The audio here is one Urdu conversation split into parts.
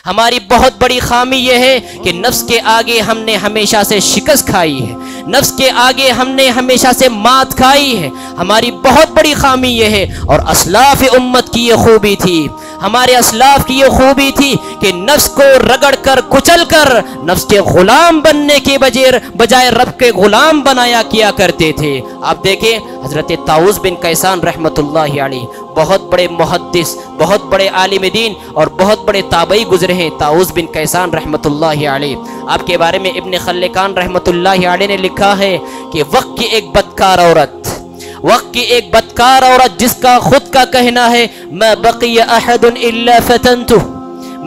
ہماری بہت بڑی خامی یہ ہے کہ نفس کے آگے ہم نے ہمیشہ سے شکست کھائی ہے، نفس کے آگے ہم نے ہمیشہ سے مات کھائی ہے، ہماری بہت بڑی خامی یہ ہے۔ اور اسلاف امت کی یہ خوبی تھی، ہمارے اسلاف کی یہ خوبی تھی کہ نفس کو رگڑ کر کچل کر نفس کے غلام بننے کے بجائے رب کے غلام بنایا کیا کرتے تھے۔ آپ دیکھیں حضرت طاؤس بن کیسان رحمت اللہ علیہ، بہت بڑے محدث، بہت بڑے عالم دین اور بہت بڑے تابعی گزرے ہیں طاؤس بن کیسان رحمت اللہ علیہ۔ آپ کے بارے میں ابن خلکان رحمت اللہ علیہ نے لکھا ہے کہ وقت کی ایک بدکار عورت، وقت کی ایک بدکار عورت جس کا خود کا کہنا ہے ما بقی احد الا فتنتہ،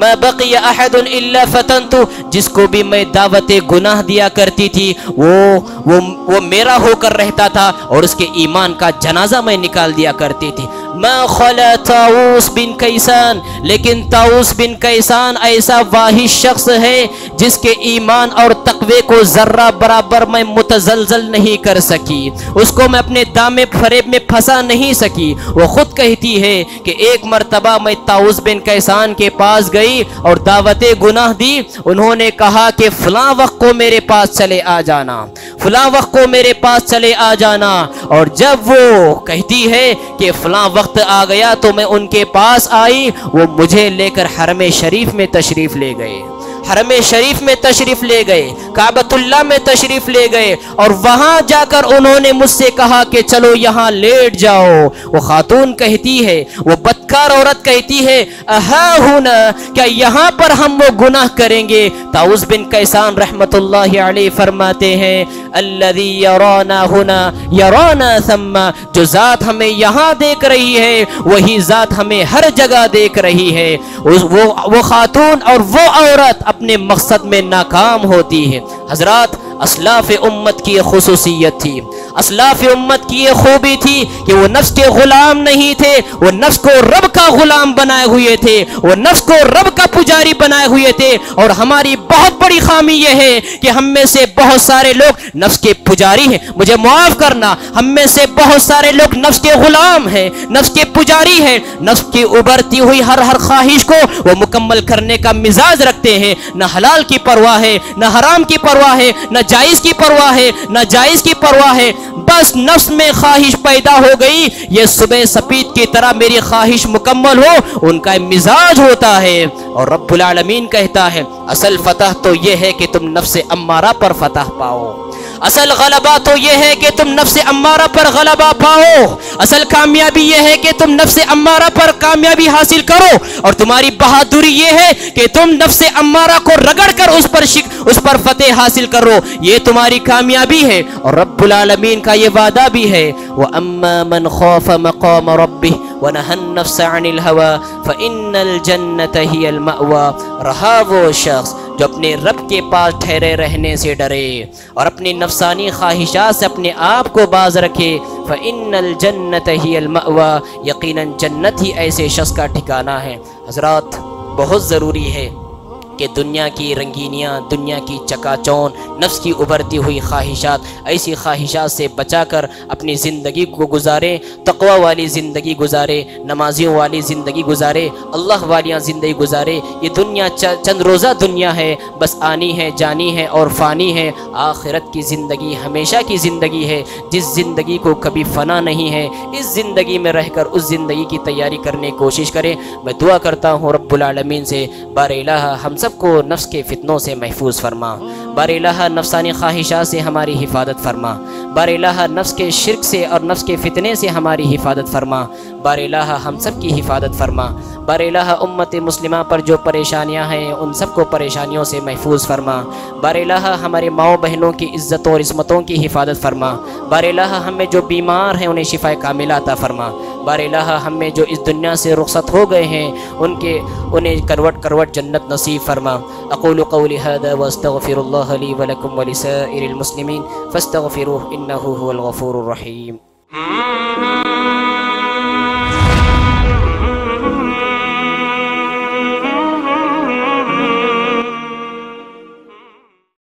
ما بقی احد الا فتنتہ، جس کو بھی میں دعوت گناہ دیا کرتی تھی وہ میرا ہو کر رہتا تھا اور اس کے ایمان کا جنازہ میں نکال دیا کرتی تھی۔ ما خلا طاؤس بن کیسان، لیکن طاؤس بن کیسان ایسا واحد شخص ہے جس کے ایمان اور تقوی کو ذرہ برابر میں متزلزل نہیں کر سکی، اس کو میں اپنے دامے فریب میں پھنسا نہیں سکی۔ وہ خود کہتی ہے کہ ایک مرتبہ میں طاؤس بن کیسان کے پاس گئی اور دعوت گناہ دی، انہوں نے کہا کہ فلاں وقت کو میرے پاس چلے آ جانا، فلاں وقت کو میرے پاس چلے آ جانا، اور جب وہ کہتی ہے کہ فلاں وقت آ گیا تو میں ان کے پاس آئی، وہ مجھے لے کر حرم شریف میں تشریف لے گئے، حرم شریف میں تشریف لے گئے، کعبۃ اللہ میں تشریف لے گئے، اور وہاں جا کر انہوں نے مجھ سے کہا کہ چلو یہاں لیٹ جاؤ۔ وہ خاتون کہتی ہے، وہ بدکار عورت کہتی ہے اہا ہونا، کیا یہاں پر ہم وہ گناہ کریں گے؟ طاؤس بن کیسان رحمت اللہ علیہ فرماتے ہیں الذی یرانا ہونا یرانا ثم، جو ذات ہمیں یہاں دیکھ رہی ہے وہی ذات ہمیں ہر جگہ دیکھ رہی ہے۔ وہ خاتون اور وہ عورت اپنے مقصد میں ناکام ہوتی ہے۔ حضرات، اسلاف امت کی یہ خصوصیت تھی، اسلاف امت کی یہ خوبی تھی کہ وہ نفس کے غلام نہیں تھے، وہ نفس کو رب کا غلام بنائے ہوئے تھے، وہ نفس کو رب کا پجاری بنائے ہوئے تھے۔ اور ہماری بہت بڑی خامی یہ ہے کہ ہم میں سے بہت سارے لوگ نفس کے پجاری ہیں، مجھے معاف کرنا، ہم میں سے بہت سارے لوگ نفس کے غلام ہیں، نفس کے پجاری ہیں، نفس کی ابھرتی ہوئی ہر خواہش کو وہ مکمل کرنے کا مزاج رکھتے ہیں، نہ حلال کی پرواہ ہے، نہ حرام کی پرواہ ہے، نہ جائز کی پرواہ ہے، نہ جائز کی پرواہ ہے، بس نفس میں خواہش پیدا ہو گئی، یہ صبح سپید کی طرح میری خواہش مکمل ہو، ان کا مزاج ہوتا ہے۔ اور رب العالمین کہتا ہے اصل فتح تو یہ ہے کہ تم نفس امارہ پر فتح پاؤ، اصل غلبہ تو یہ ہے کہ تم نفس امارہ پر غلبہ پاؤ، اصل کامیابی یہ ہے کہ تم نفس امارہ پر کامیابی حاصل کرو، اور تمہاری بہادری یہ ہے کہ تم نفس امارہ کو رگڑ کر اس پر فتح حاصل کرو، یہ تمہاری کامیابی ہے۔ اور رب العالمین کا یہ وعدہ بھی ہے وَأَمَّا مَنْ خَافَ مَقَامَ رَبِّهِ وَنَهَى النَّفْسَ عَنِ الْهَوَىٰ فَإِنَّ الْجَنَّةَ هِيَ الْمَأْوَىٰ، رہا وہ شخص جو اپنے رب کے پاس ٹھہرے رہنے سے ڈرے اور اپنی نفسانی خواہشات سے اپنے آپ کو باز رکھے، فَإِنَّ الْجَنَّةَ هِيَ الْمَأْوَىٰ، یقیناً جنت ہی ایسے شخص کا ٹھکانہ ہے۔ حضرات، بہت ضروری ہے کہ دنیا کی رنگینیاں، دنیا کی چکا چون، نفس کی ابھرتی ہوئی خواہشات، ایسی خواہشات سے بچا کر اپنی زندگی کو گزاریں، تقوی والی زندگی گزارے، نمازیوں والی زندگی گزارے، اللہ والیاں زندگی گزارے۔ یہ دنیا چند روزہ دنیا ہے، بس آنی ہے، جانی ہے اور فانی ہے۔ آخرت کی زندگی ہمیشہ کی زندگی ہے، جس زندگی کو کبھی فنا نہیں ہے۔ اس زندگی میں رہ کر اس زندگی کی تیاری کرنے کی کوشش کریں۔ میں دعا کرتا ہوں رب العالمین سے، بار الہ ہم سب کو نفس کے فتنوں سے محفوظ فرما، بار الہ نفسانی خواہشات سے ہماری حفاظت فرما، بار الہ نفس کے شرک سے اور نفس کے فتنے سے ہماری حفاظت فرما، بار الہ ہم سب کی حفاظت فرما، بار الہ امت مسلمہ پر جو پریشانیاں ہیں ان سب کو پریشانیوں سے محفوظ فرما، بار الہ ہمارے ماؤں بہنوں کی عزت اور عصمتوں کی حفاظت فرما، بار الہ ہمیں جو بیمار ہیں انہیں شفا کاملہ عطا فرما، بار الہ ہمیں جو اس دنیا سے رخصت ہو گئے ہیں انہیں کروٹ کروٹ جنت نصیب فرما۔ اقول قولی هذا واستغفر الله لي ولكم ولسائر المسلمين فاستغفروه انه هو الغفور الرحيم۔